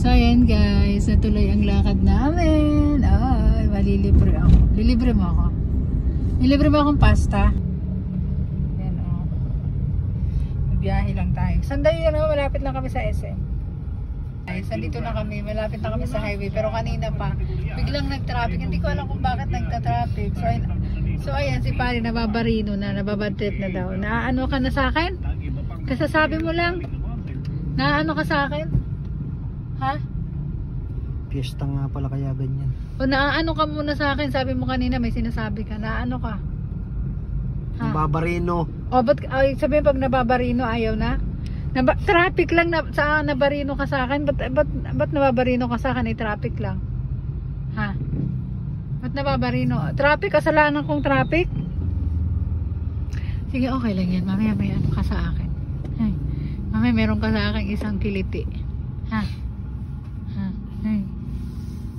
So ayan guys, natuloy ang lakad namin. Ay, malilibre ako. Lilibre mo ako? Nilibre mo akong pasta? Ayan o. Biyahe lang tayo. Sandali yan o, malapit lang kami sa SM. Guys, nandito na kami, malapit na kami sa highway. Pero kanina pa, biglang nag-traffic. Hindi ko alam kung bakit nagta-traffic. So ayan, si pare nababarino na, nababadtrip na daw. Naano ka na sa akin? Kasasabi mo lang. Naano ka sa akin? Ha? Piyesta nga pala kaya ganyan. O naaano ka muna sa akin? Sabi mo kanina may sinasabi ka. Naano ka? Ha? Nababarino. O ba't sabi pag nababarino ayaw na? Traffic lang na, sa nabarino ka sa akin. Ba't nababarino ka sa akin? Traffic lang. Ha? Ba't nababarino? Traffic? Kasalanan kong traffic? Sige, okay lang yan. Mamaya may ano ka sa akin. Ay. Mamaya meron ka sa akin isang kiliti. Ha? Ha? Ay.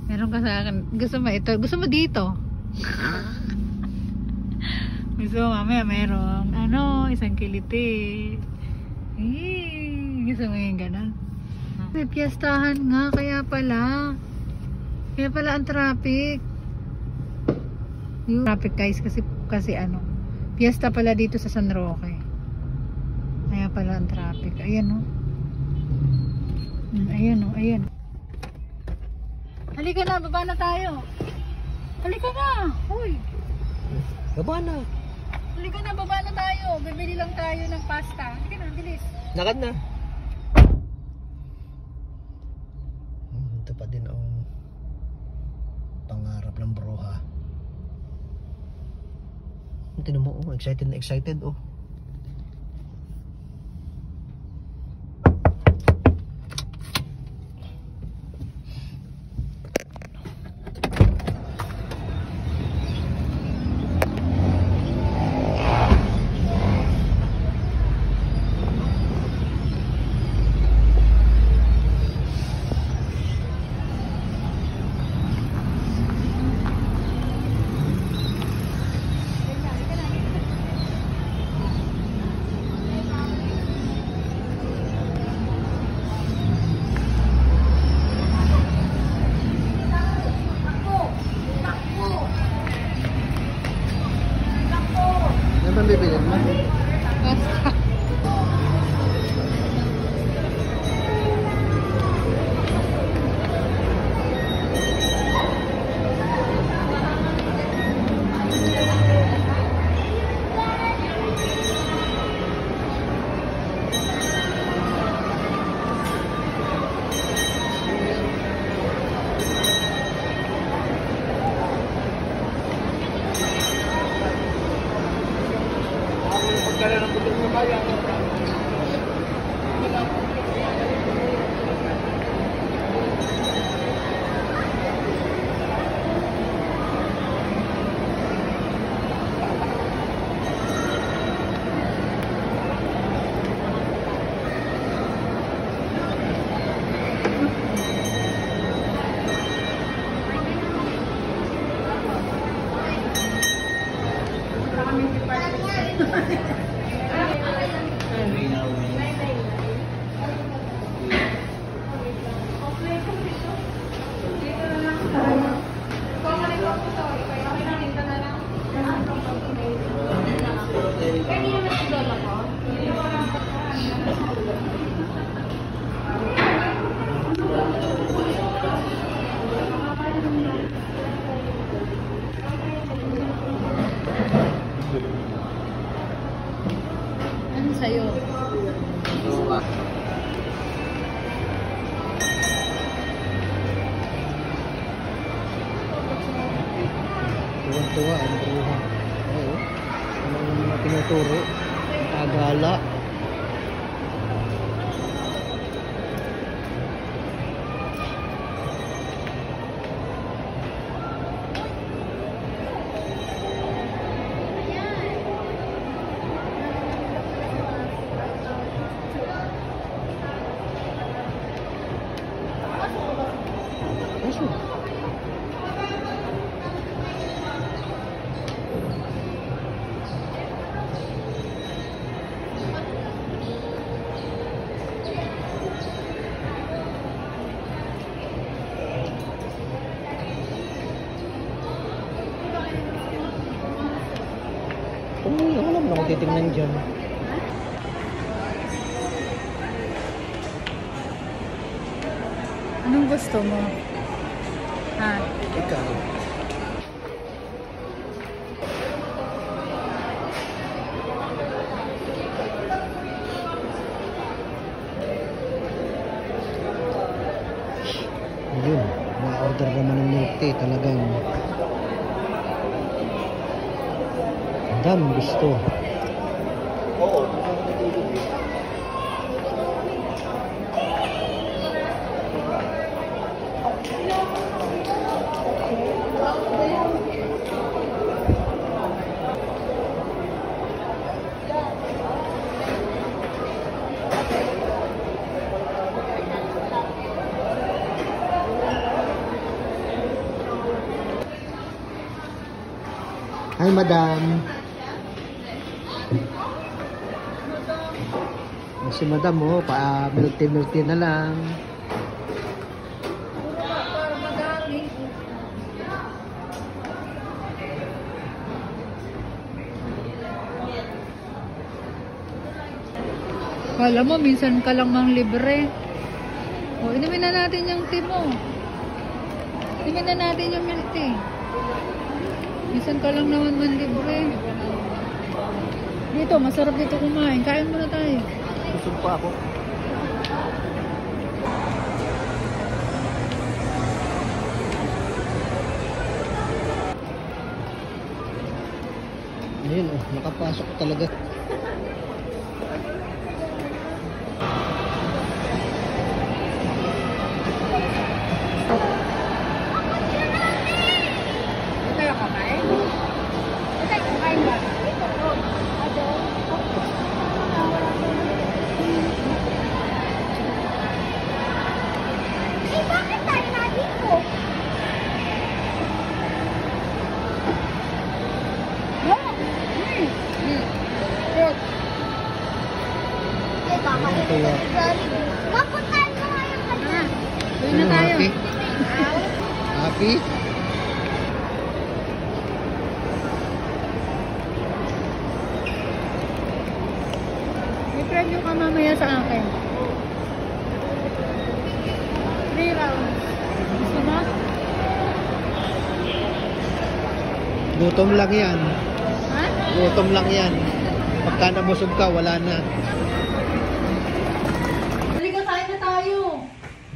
Meron ka sa akin. Gusto mo ito? Gusto mo dito? Gusto mo mamaya meron isang kiliti. Gusto mo yung ganon? May piyestahan nga. Kaya pala ang traffic. Yung traffic guys kasi ano, piyesta pala dito sa San Roque. Kaya pala ang traffic. Ayan o. Ayan o, ayan. Halika na, baba na tayo. Halika na. Uy. Baba na. Halika na, baba na tayo. Bibili lang tayo ng pasta. Halika na, bilis. Lakad na. Ito pa din ang pangarap ng bruha. Tignan mo, oh, excited na excited, oh. Ano bang bibilin mo? Basta. Ano sa'yo? Tuwan-tuwa ang bruha. Oo. Ano yung mga tinuturo? Agala. titingnan dyan. Anong gusto mo? Ha? Ikaw. Ayun, na-order naman ng milk tea. Talagang ang daming gusto. Hi, madam. Si madam mo, milk tea na lang. Kala mo, minsan ka lang mang libre. O, inumin na natin yung tea mo. Inumin na natin yung milk tea. Minsan ka lang naman man libre. Dito, masarap dito kumain. Kain muna tayo. Busog pa ako. Ayun, oh, nakapasok talaga. Tayo kakain? Tayo kakain ba? Bakit tayo na dito? Kaya, Mapuntahan mo nga yung kanya. Uwi na tayo. happy? Happy? May premyo ka mamaya sa akin. 3 rounds. Gusto mo? Gutom lang yan. Ha? Gutom lang yan. Pagka nabusog ka, wala na. Halika, kain na tayo.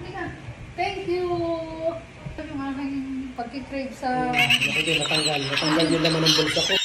Halika. Thank you. Ito yung aking pagkikrave sa... Ako din, natanggal. Natanggal yung laman ng bulsa ko.